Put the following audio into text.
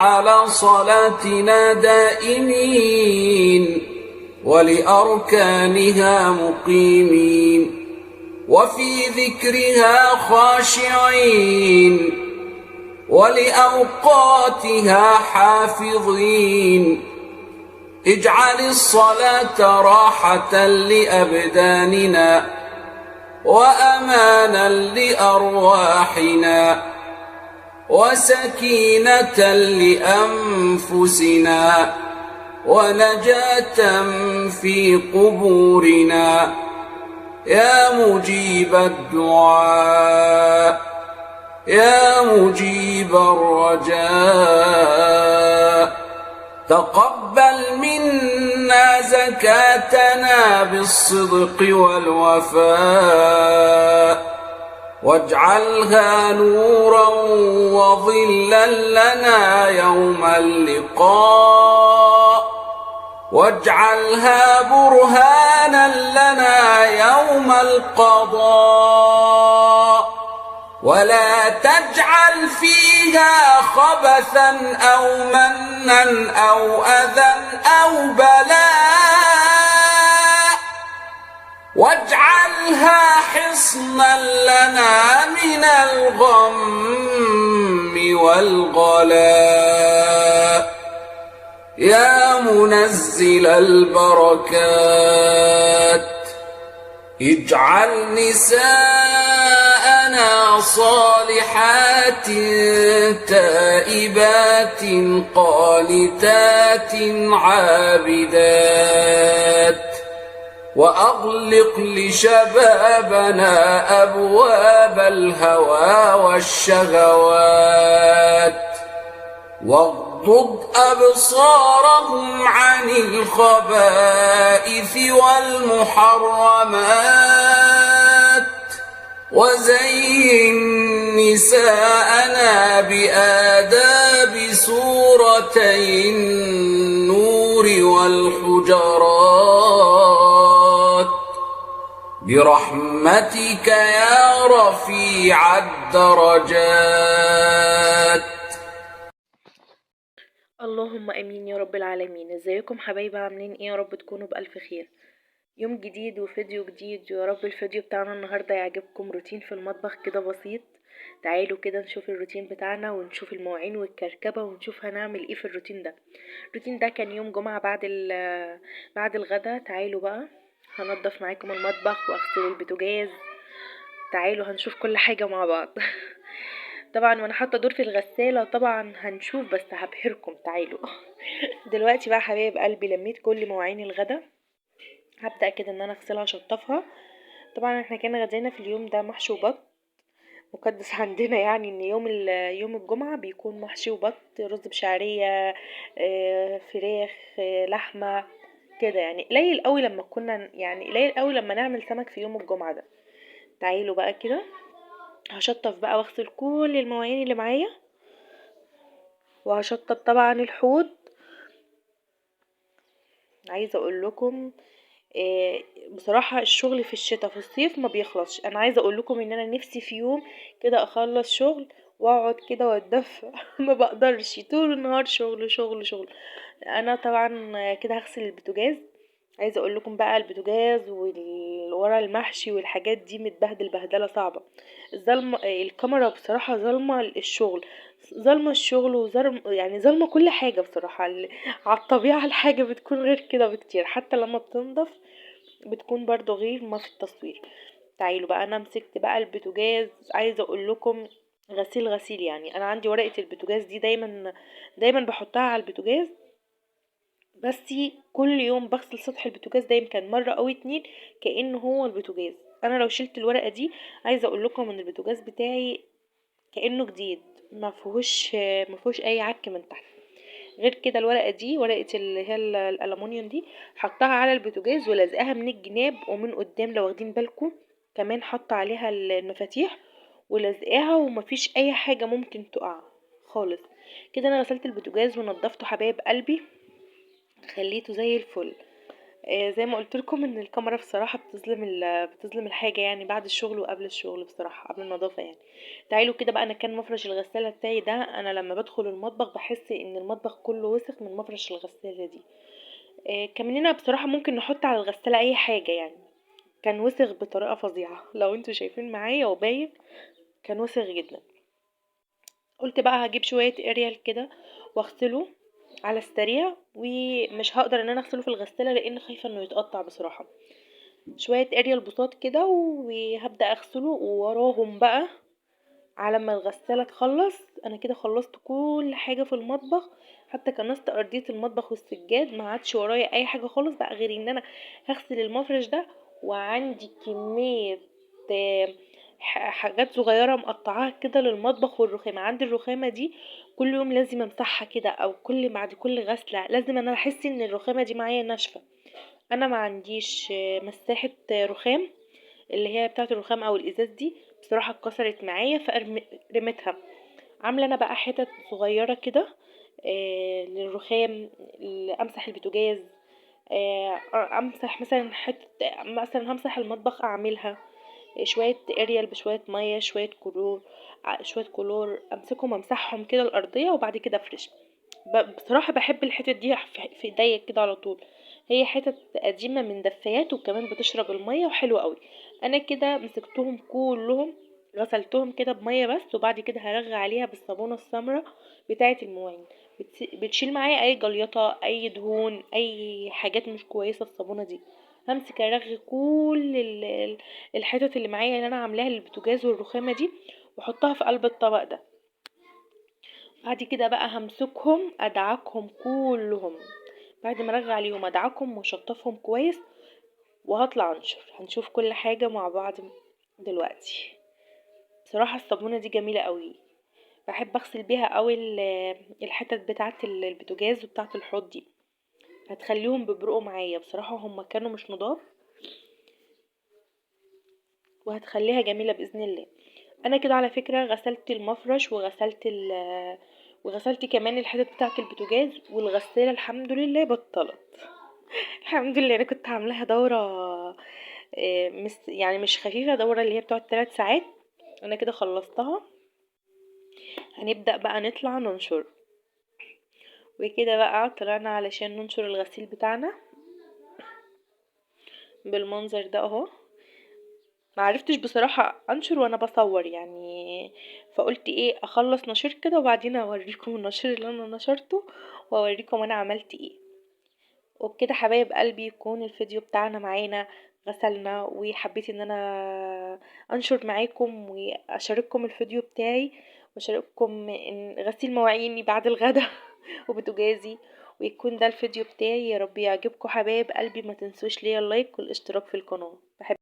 على صلاتنا دائمين ولأركانها مقيمين وفي ذكرها خاشعين ولأوقاتها حافظين. اجعل الصلاة راحة لأبداننا وأمانا لأرواحنا وسكينة لأنفسنا ونجاة في قبورنا. يا مجيب الدعاء يا مجيب الرجاء تقبل منا زكاتنا بالصدق والوفاء واجعلها نورا وظلا لنا يوم اللقاء واجعلها برهانا لنا يوم القضاء ولا تجعل فيها خبثا أو منا أو أذى أو بلاء واجعلها حصنا لنا من الغم والغلاء. يا منزل البركات اجعل نساءنا صالحات تائبات قانتات عابدات وأغلق لشبابنا أبواب الهوى والشهوات واغضض أبصارهم عن الخبائث والمحرمات وزين نساءنا بآداب سورتي النور والحجرات برحمتك يا رفيع الدرجات. اللهم امين يا رب العالمين. ازيكم حبايبي، عاملين ايه؟ يا رب تكونوا بالف خير. يوم جديد وفيديو جديد، ويا رب الفيديو بتاعنا النهارده يعجبكم. روتين في المطبخ كده بسيط. تعالوا كده نشوف الروتين بتاعنا ونشوف المواعين والكركبه ونشوف هنعمل ايه في الروتين ده. الروتين ده كان يوم جمعه بعد الغدا. تعالوا بقى هنضف معاكم المطبخ واغسل البوتاجاز. تعالوا هنشوف كل حاجه مع بعض. طبعا وانا حاطه دور في الغساله، طبعا هنشوف بس هبهركم. تعالوا. دلوقتي بقى حبايب قلبي لميت كل مواعين الغدا. هبدا كده ان انا اغسلها اشطفها. طبعا احنا كان غدانا في اليوم ده محشي وبط مقدس عندنا، يعني ان يوم الجمعه بيكون محشي وبط، رز بشعريه، فراخ، لحمه كده. يعني قليل قوي لما نعمل سمك في يوم الجمعه ده. تعالوا بقى كده هشطف بقى واغسل كل المواعين اللي معايا، وهشطب طبعا الحوض. عايزه اقول لكم بصراحه الشغل في الشتاء في الصيف ما بيخلصش. انا عايزه اقول لكم ان انا نفسي في يوم كده اخلص شغل واقعد كده واتدفى. ما بقدرش، طول النهار شغل شغل شغل. انا طبعا كده هغسل البوتاجاز. عايزه اقول لكم بقى البوتاجاز ورا المحشي والحاجات دي متبهدل بهدله صعبه. الكاميرا بصراحه ظالمه الشغل، ظالمه الشغل يعني ظالمه كل حاجه بصراحه. على الطبيعه الحاجه بتكون غير كده بكتير، حتى لما بتنضف بتكون برضو غير ما في التصوير. تعالوا بقى انا مسكت بقى البوتاجاز. عايزه اقول لكم غسيل يعني. انا عندي ورقه البوتاجاز دي دايما بحطها على البوتاجاز، بس كل يوم بغسل سطح البوتاجاز ده يمكن مرة او 2 كأنه هو البوتاجاز. انا لو شلت الورقة دي عايزة اقول لكم ان البوتاجاز بتاعي كأنه جديد، ما فيهوش اي عك من تحت. غير كده الورقة دي، ورقة اللي هي الألمونيوم دي، حطها على البوتاجاز ولازقاها من الجناب ومن قدام لو واخدين بالكم. كمان حط عليها المفاتيح ولازقاها، ومفيش اي حاجة ممكن تقع خالص. كده انا غسلت البوتاجاز ونضفته حبايب قلبي، خليته زي الفل. زي ما قلت لكم ان الكاميرا بصراحه بتظلم الحاجه، يعني بعد الشغل وقبل الشغل بصراحه، قبل النظافه يعني. تعالوا كده بقى، انا كان مفرش الغساله بتاعي ده، انا لما بدخل المطبخ بحس ان المطبخ كله وسخ من مفرش الغساله دي. كمان هنا بصراحه ممكن نحط على الغساله اي حاجه يعني. كان وسخ بطريقه فظيعه لو انتوا شايفين معايا وباين، كان وسخ جدا. قلت بقى هجيب شويه اريال كده واغسله على السريع، ومش هقدر ان انا اغسله في الغساله لان خايفه انه يتقطع بصراحه. شويه اريال بساط كده وهبدا اغسله ووراهم بقى على ما الغساله تخلص. انا كده خلصت كل حاجه في المطبخ، حتى كنست ارضيه المطبخ والسجاد، ما عادش ورايا اي حاجه خالص بقى غير ان انا هغسل المفرش ده. وعندي كميه آه، حاجات صغيره مقطعاها كده للمطبخ والرخامه. عندي الرخامه دي كل يوم لازم امسحها كده، او بعد كل غسله لازم انا احس ان الرخامه دي معايا ناشفه. انا ما عنديش مساحه رخام، اللي هي بتاعه الرخام او الازاز دي، بصراحه اتكسرت معايا فرميتها. عامله انا بقى حتت صغيره كده للرخام، امسح البوتاجاز، امسح مثلا حته، مثلا همسح المطبخ اعملها شويه اريال بشويه ميه شويه كلور، شويه كلور امسكهم امسحهم كده الارضيه وبعد كده افرش. بصراحه بحب الحتت دي في ايديا كده على طول. هي حتت قديمه من دفايات وكمان بتشرب الميه وحلوه قوي. انا كده مسكتهم كلهم، غسلتهم كده بميه بس، وبعد كده هرغي عليها بالصابونه السمراء بتاعه المواعين. بتشيل معايا اي جليطه اي دهون اي حاجات مش كويسه الصابونه دي. همسك ارغي كل الحتت اللي معايا اللي انا عاملاها للبوتاجاز والرخامه دي، واحطها في قلب الطبق ده. بعد كده بقى همسكهم ادعكهم كلهم، بعد ما ارغي عليهم ادعكهم واشطفهم كويس، وهطلع انشر. هنشوف كل حاجه مع بعض دلوقتي. بصراحه الصابونه دي جميله قوي، بحب اغسل بيها قوي الحتت بتاعه البوتاجاز وبتاعه الحوض دي، هتخليهم بيبرقوا معايا بصراحه، هم كانوا مش نضاف، وهتخليها جميله باذن الله. انا كده على فكره غسلت المفرش وغسلت كمان الحتت بتاعه البوتاجاز، والغساله الحمد لله بطلت. الحمد لله. انا كنت عاملاها دوره يعني مش خفيفه، دوره اللي هي بتقعد 3 ساعات. انا كده خلصتها. هنبدا بقى نطلع ننشر. وكده بقى طلعنا علشان ننشر الغسيل بتاعنا بالمنظر ده اهو. معرفتش بصراحة انشر وانا بصور يعني، فقلت ايه اخلص نشر كده وبعدين اوريكم النشر اللي انا نشرته، واوريكم انا عملت ايه. وبكده حبايب قلبي يكون الفيديو بتاعنا معانا غسلنا، وحبيت ان انا انشر معاكم واشارككم الفيديو بتاعي، واشارككم ان غسيل مواعيني بعد الغدا وبوتاجازي. ويكون ده الفيديو بتاعي، يا رب يعجبكم حبايب قلبي. ما تنسوش ليا اللايك والاشتراك في القناة. بحب